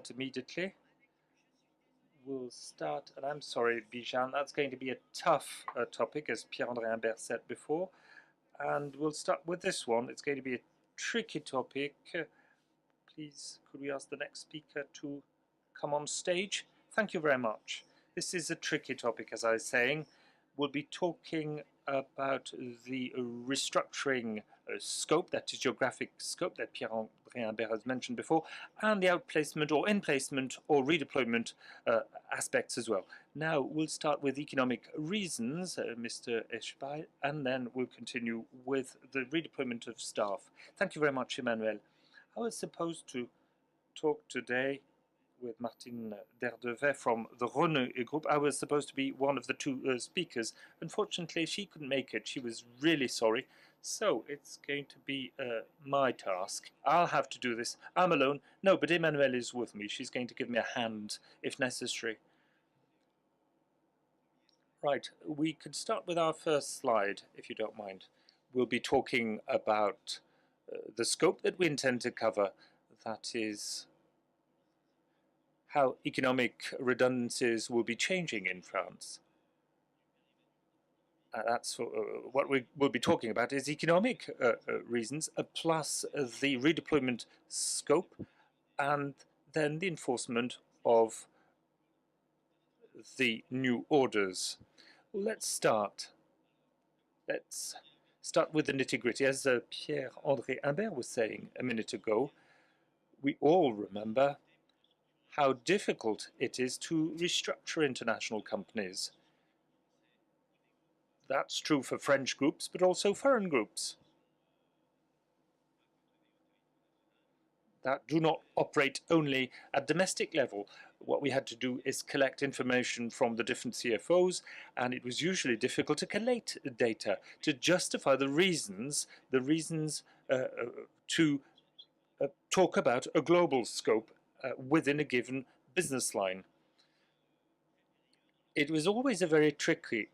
start immediately. We'll start, and I'm sorry, Bijan, that's going to be a tough topic, as Pierre-André Imbert said before. And we'll start with this one. It's going to be a tricky topic. Please, could we ask the next speaker to come on stage? Thank you very much. This is a tricky topic, as I was saying. We'll be talking about the restructuring scope, that is geographic scope that Pierre-André Imbert has mentioned before, and the outplacement or inplacement or redeployment aspects as well. Now we'll start with economic reasons, Mr. EGHBAL, and then we'll continue with the redeployment of staff. Thank you very much, Emmanuel. I was supposed to talk today with Martine DERDEVET from the RENAULT group. I was supposed to be one of the two speakers. Unfortunately, she couldn't make it. She was really sorry. So it's going to be my task. I'll have to do this. I'm alone. No, but Emmanuel is with me. She's going to give me a hand if necessary. Right, we could start with our first slide, if you don't mind. We'll be talking about the scope that we intend to cover. That is how economic redundancies will be changing in France. That's what we will be talking about is economic reasons, plus the redeployment scope, and then the enforcement of the new orders. Let's start. Let's start with the nitty-gritty. As Pierre-André Imbert was saying a minute ago, we all remember how difficult it is to restructure international companies. That's true for French groups, but also foreign groups that do not operate only at domestic level. What we had to do is collect information from the different CFOs, and it was usually difficult to collate data to justify the reasons to talk about a global scope within a given business line. It was always a very tricky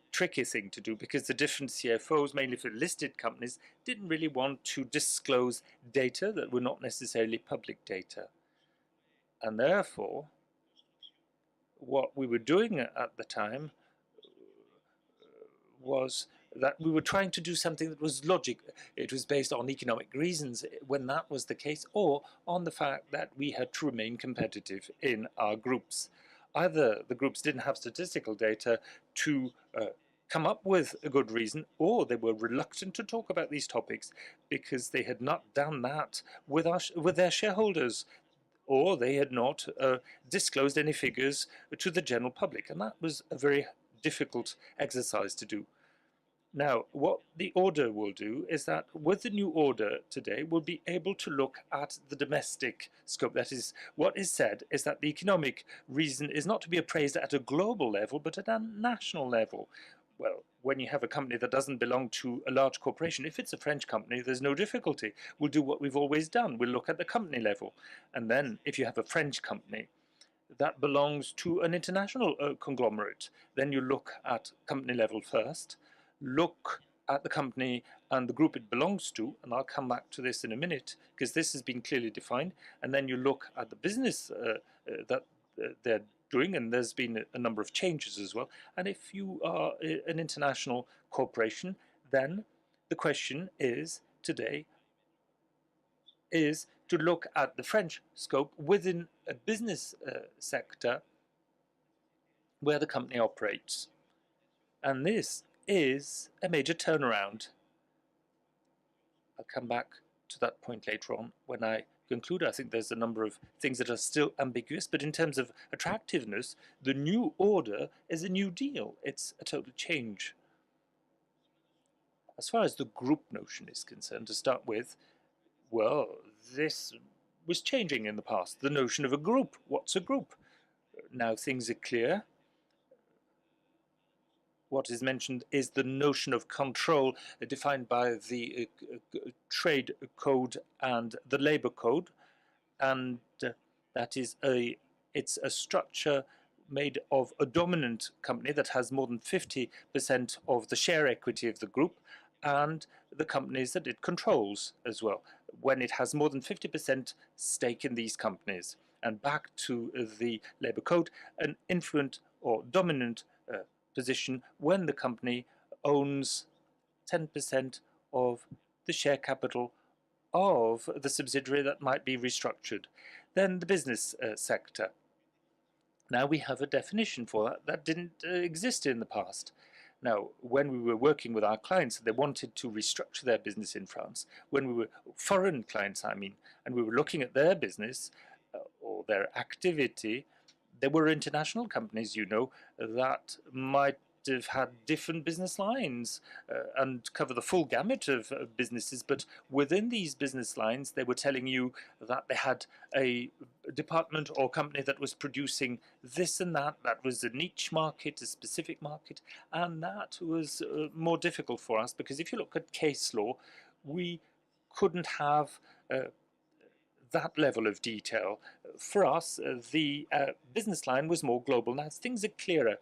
thing to do because the different CFOs, mainly for listed companies, didn't really want to disclose data that were not necessarily public data. And therefore, what we were doing at the time was that we were trying to do something that was logic. It was based on economic reasons when that was the case, or on the fact that we had to remain competitive in our groups. Either the groups didn't have statistical data to come up with a good reason, or they were reluctant to talk about these topics because they had not done that with their shareholders, or they had not disclosed any figures to the general public. And that was a very difficult exercise to do. Now, what the order will do is that with the new order today, we'll be able to look at the domestic scope. That is, what is said is that the economic reason is not to be appraised at a global level, but at a national level. Well, when you have a company that doesn't belong to a large corporation, if it's a French company, there's no difficulty. We'll do what we've always done. We'll look at the company level. And then if you have a French company that belongs to an international conglomerate, then you look at company level first. Look at the company and the group it belongs to, and I'll come back to this in a minute because this has been clearly defined, and then you look at the business that they're doing, and there's been a number of changes as well. And if you are an international corporation, then the question is today is to look at the French scope within a business sector where the company operates. And this is a major turnaround. I'll come back to that point later on when I conclude. I think there's a number of things that are still ambiguous, but in terms of attractiveness, the new order is a new deal. It's a total change. As far as the group notion is concerned, to start with, well, this was changing in the past. The notion of a group. What's a group? Now things are clear. What is mentioned is the notion of control defined by the trade code and the labor code, and that is it's a structure made of a dominant company that has more than 50% of the share equity of the group, and the companies that it controls as well, when it has more than 50% stake in these companies. And back to the Labour Code, an influent or dominant position when the company owns 10% of the share capital of the subsidiary that might be restructured. Then the business sector. Now we have a definition for that that didn't exist in the past. Now, when we were working with our clients, they wanted to restructure their business in France. When we were foreign clients, I mean, and we were looking at their business or their activity, there were international companies, you know, that might have had different business lines and cover the full gamut of businesses. But within these business lines, they were telling you that they had a department or company that was producing this and that. That was a niche market, a specific market. And that was more difficult for us because if you look at case law, we couldn't have that level of detail. For us, the business line was more global. Now things are clearer.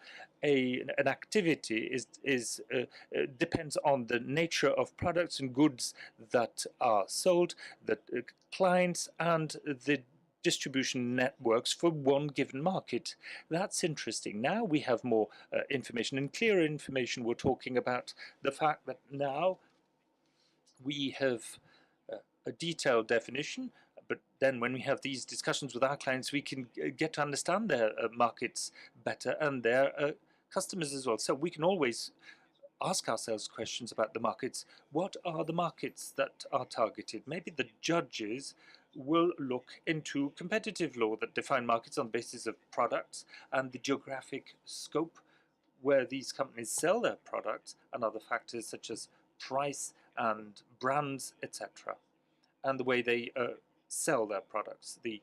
An activity depends on the nature of products and goods that are sold, the clients, and the distribution networks for one given market. That's interesting. Now we have more information and clearer information. We're talking about the fact that now we have a detailed definition, but then when we have these discussions with our clients, we can get to understand their markets better and their customers as well. So we can always ask ourselves questions about the markets. What are the markets that are targeted? Maybe the judges will look into competitive law that define markets on the basis of products and the geographic scope where these companies sell their products and other factors such as price and brands, etc. And the way they sell their products, the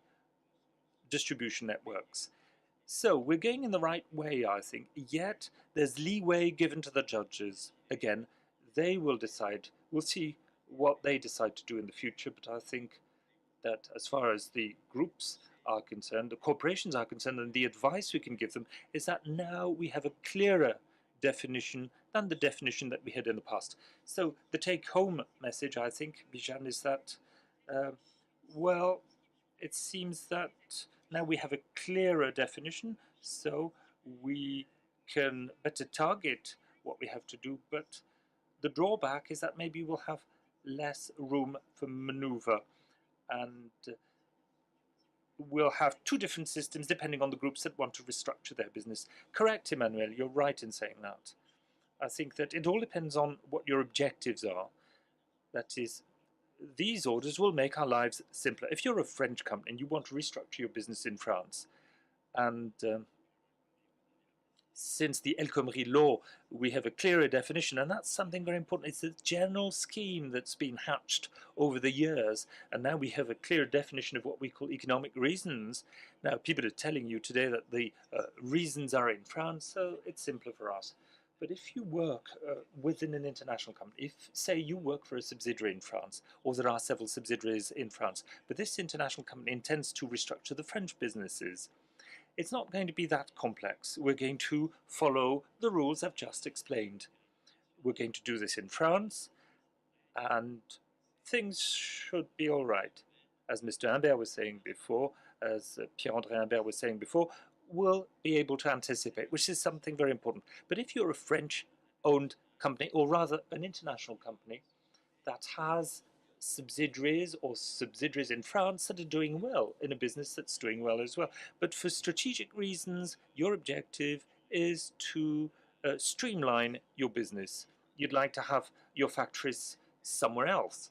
distribution networks. So we're going in the right way, I think, yet there's leeway given to the judges. Again, they will decide. We'll see what they decide to do in the future, but I think that as far as the groups are concerned, the corporations are concerned, and the advice we can give them is that now we have a clearer definition than the definition that we had in the past. So the take-home message, I think, Bijan, is that well, it seems that now we have a clearer definition, so we can better target what we have to do, but the drawback is that maybe we'll have less room for maneuver, and we'll have two different systems depending on the groups that want to restructure their business. Correct, Emmanuel, you're right in saying that. I think that it all depends on what your objectives are. That is, these orders will make our lives simpler. If you're a French company and you want to restructure your business in France, and since the El Khomri law, we have a clearer definition, and that's something very important. It's a general scheme that's been hatched over the years, and now we have a clear definition of what we call economic reasons. Now, people are telling you today that the reasons are in France, so it's simpler for us. But if you work within an international company, if, say, you work for a subsidiary in France, or there are several subsidiaries in France, but this international company intends to restructure the French businesses, it's not going to be that complex. We're going to follow the rules I've just explained. We're going to do this in France, and things should be all right. As Mr. Imbert was saying before, as Pierre-André Imbert was saying before, will be able to anticipate, which is something very important. But if you're a French-owned company, or rather an international company, that has subsidiaries or subsidiaries in France that are doing well in a business that's doing well as well. But for strategic reasons, your objective is to streamline your business. You'd like to have your factories somewhere else.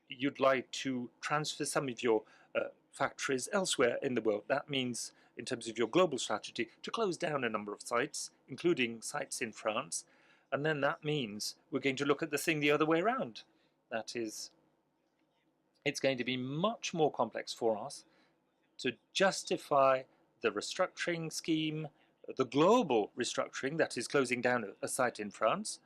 You'd like to transfer some of your factories elsewhere in the world. That means, in terms of your global strategy, to close down a number of sites, including sites in France. And then that means we're going to look at the thing the other way around. That is, it's going to be much more complex for us to justify the restructuring scheme, the global restructuring, that is closing down a site in France,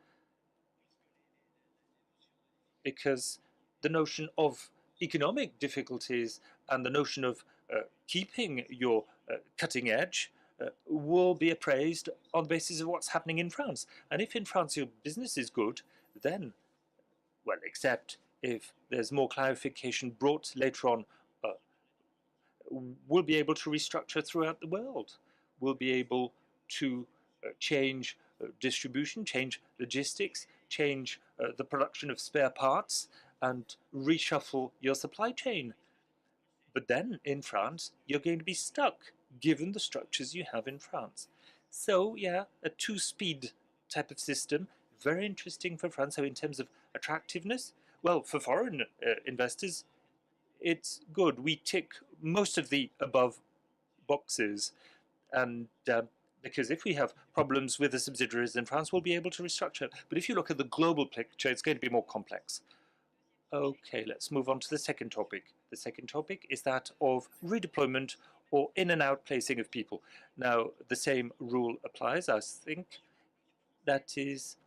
because the notion of economic difficulties and the notion of keeping your cutting edge will be appraised on the basis of what's happening in France. And if in France your business is good, then, well, except if there's more clarification brought later on will be able to restructure throughout the world. We'll be able to change distribution, change logistics, change the production of spare parts, and reshuffle your supply chain. But then in France, you're going to be stuck given the structures you have in France. So, yeah, a two-speed type of system, very interesting for France. So, in terms of attractiveness, well, for foreign investors, it's good. We tick most of the above boxes, and because if we have problems with the subsidiaries in France, we'll be able to restructure. But if you look at the global picture, it's going to be more complex. Okay, let's move on to the second topic. The second topic is that of redeployment or in and out placing of people. Now, the same rule applies, I think. That is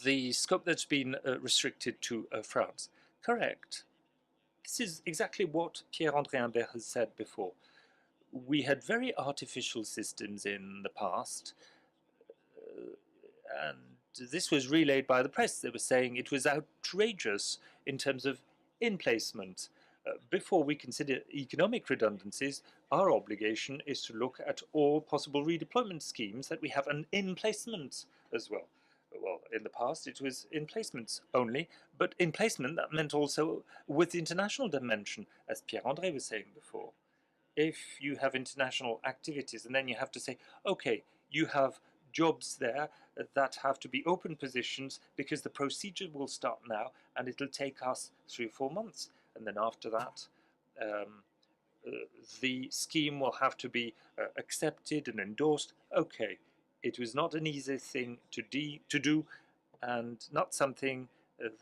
the scope that's been restricted to France. Correct. This is exactly what Pierre-André Humbert has said before. We had very artificial systems in the past, and this was relayed by the press. They were saying it was outrageous in terms of in-placement. Before we consider economic redundancies, our obligation is to look at all possible redeployment schemes that we have, and in-placement as well. Well, in the past it was in placements only, but in placement that meant also with the international dimension, as Pierre-André was saying before. If you have international activities and then you have to say, okay, you have jobs there that have to be open positions because the procedure will start now and it'll take us 3 or 4 months. And then after that, the scheme will have to be accepted and endorsed. Okay, it was not an easy thing to do and not something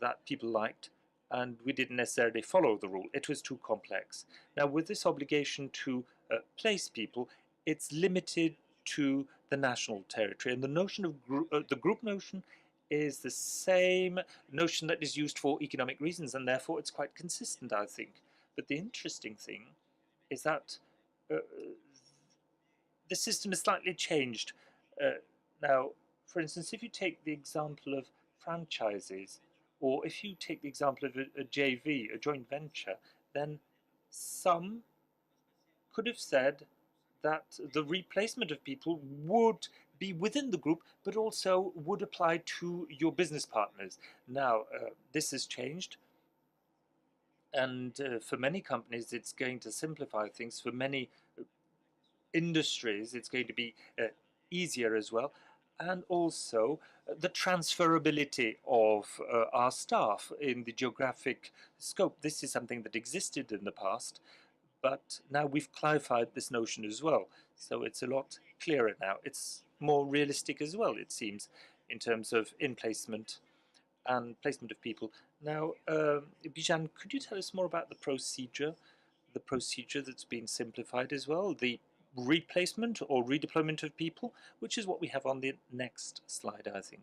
that people liked, and we didn't necessarily follow the rule. It was too complex. Now, with this obligation to place people, it's limited to the national territory, and the notion of the group notion is the same notion that is used for economic reasons, and therefore it's quite consistent, I think. But the interesting thing is that the system is slightly changed. Now, for instance, if you take the example of franchises, or if you take the example of a JV, a joint venture, then some could have said that the replacement of people would be within the group, but also would apply to your business partners. Now, this has changed, and for many companies, it's going to simplify things. For many industries, it's going to be easier as well. And also the transferability of our staff in the geographic scope. This is something that existed in the past, but now we've clarified this notion as well. So it's a lot clearer now. It's more realistic as well, it seems, in terms of in-placement and placement of people. Now, Bijan, could you tell us more about the procedure that's been simplified as well, the replacement or redeployment of people, which is what we have on the next slide, I think.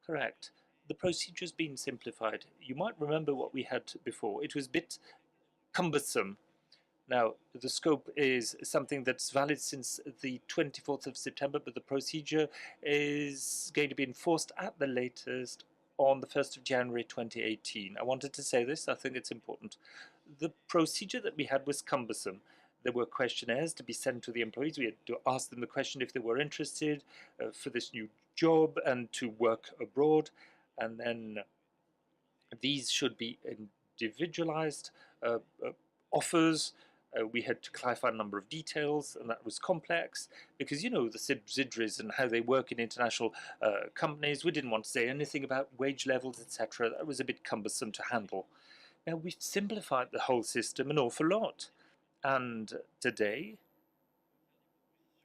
Correct. The procedure's been simplified. You might remember what we had before. It was a bit cumbersome. Now, the scope is something that's valid since the 24th of September, but the procedure is going to be enforced at the latest on the 1st of January 2018. I wanted to say this. I think it's important. The procedure that we had was cumbersome. There were questionnaires to be sent to the employees. We had to ask them the question if they were interested for this new job and to work abroad. And then these should be individualized offers. We had to clarify a number of details, and that was complex because, you know, the subsidiaries and how they work in international companies, we didn't want to say anything about wage levels, etc. That was a bit cumbersome to handle. Now, we've simplified the whole system an awful lot. And today,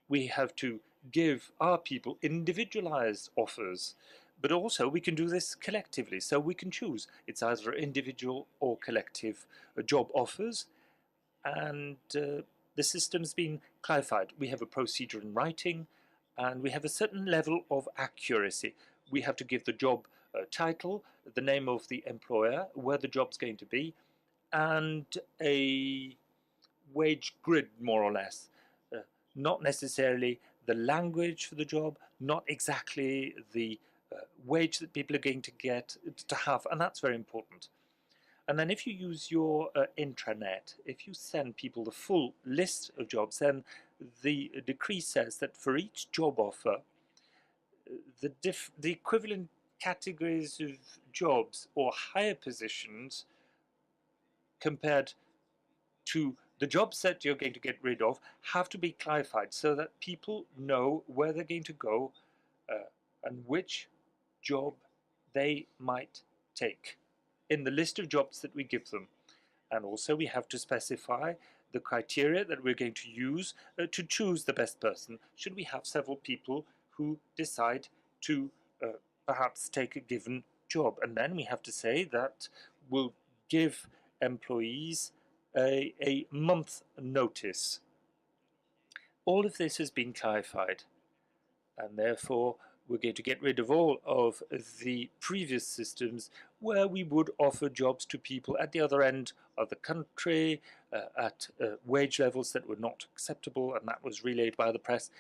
we have to give our people individualized offers, but also we can do this collectively. So we can choose. It's either individual or collective job offers. And the system's been clarified. We have a procedure in writing, and we have a certain level of accuracy. We have to give the job title, the name of the employer, where the job's going to be, and a wage grid, more or less. Not necessarily the language for the job, not exactly the wage that people are going to get to have, and that's very important. And then if you use your intranet, if you send people the full list of jobs, then the decree says that for each job offer, the equivalent categories of jobs or higher positions compared to the jobs that you're going to get rid of have to be clarified so that people know where they're going to go and which job they might take in the list of jobs that we give them. And also we have to specify the criteria that we're going to use to choose the best person should we have several people who decide to perhaps take a given job. And then we have to say that we'll give employees a month notice. All of this has been clarified, and therefore we're going to get rid of all of the previous systems where we would offer jobs to people at the other end of the country at wage levels that were not acceptable, and that was relayed by the press.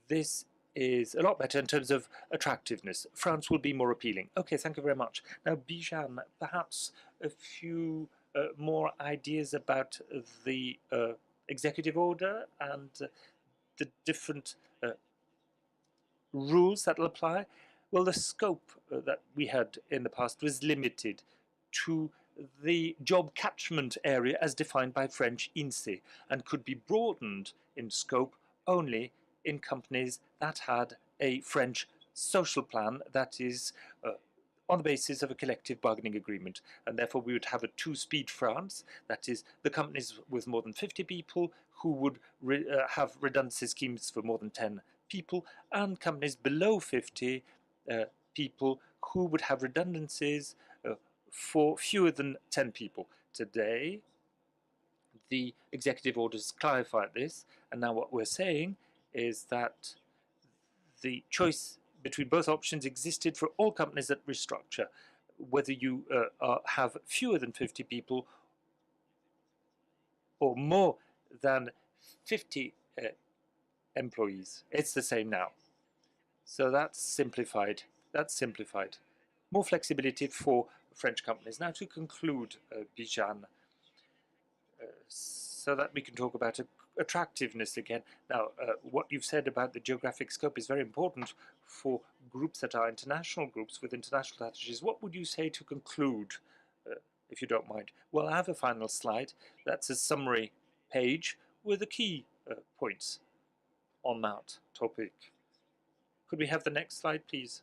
This is a lot better in terms of attractiveness. France will be more appealing. Okay, thank you very much. Now, Bijan, perhaps a few more ideas about the executive order and the different rules that will apply. Well, the scope that we had in the past was limited to the job catchment area as defined by French INSEE and could be broadened in scope only in companies that had a French social plan that is on the basis of a collective bargaining agreement. And therefore we would have a two-speed France, that is the companies with more than 50 people who would have redundancy schemes for more than 10 people, and companies below 50 people who would have redundancies for fewer than 10 people. Today, the executive orders clarify this, and now what we're saying is that the choice between both options existed for all companies that restructure, whether you have fewer than 50 people or more than 50 employees. It's the same now. So that's simplified. That's simplified. More flexibility for French companies. Now to conclude, Bijan, so that we can talk about attractiveness again. Now, what you've said about the geographic scope is very important for groups that are international groups with international strategies. What would you say to conclude, if you don't mind? Well, I have a final slide. That's a summary page with the key points on that topic. Could we have the next slide, please?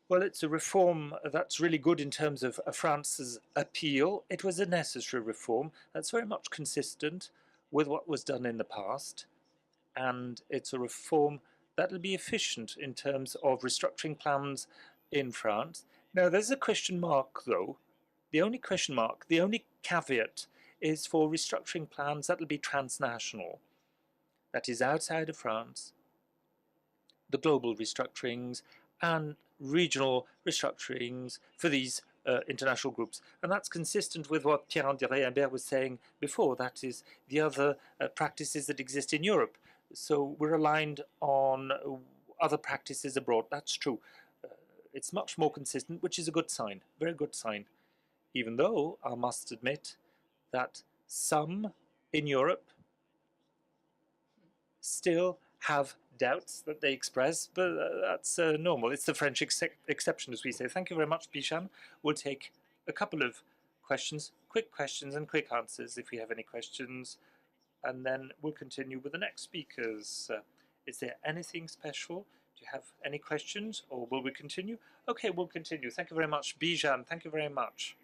Well, it's a reform that's really good in terms of France's appeal. It was a necessary reform that's very much consistent with what was done in the past. And it's a reform that'll be efficient in terms of restructuring plans in France. Now, there's a question mark, though. The only question mark, the only caveat is for restructuring plans that'll be transnational. That is outside of France, the global restructurings and regional restructurings for these international groups. And that's consistent with what Pierre-André Imbert was saying before, that is the other practices that exist in Europe. So we're aligned on other practices abroad. That's true. It's much more consistent, which is a good sign, very good sign. Even though I must admit that some in Europe still have doubts that they express, but that's normal. It's the French exception, as we say. Thank you very much, Bijan. We'll take a couple of questions, quick questions and quick answers if we have any questions, and then we'll continue with the next speakers. Is there anything special? Do you have any questions, or will we continue? Okay, we'll continue. Thank you very much, Bijan. Thank you very much.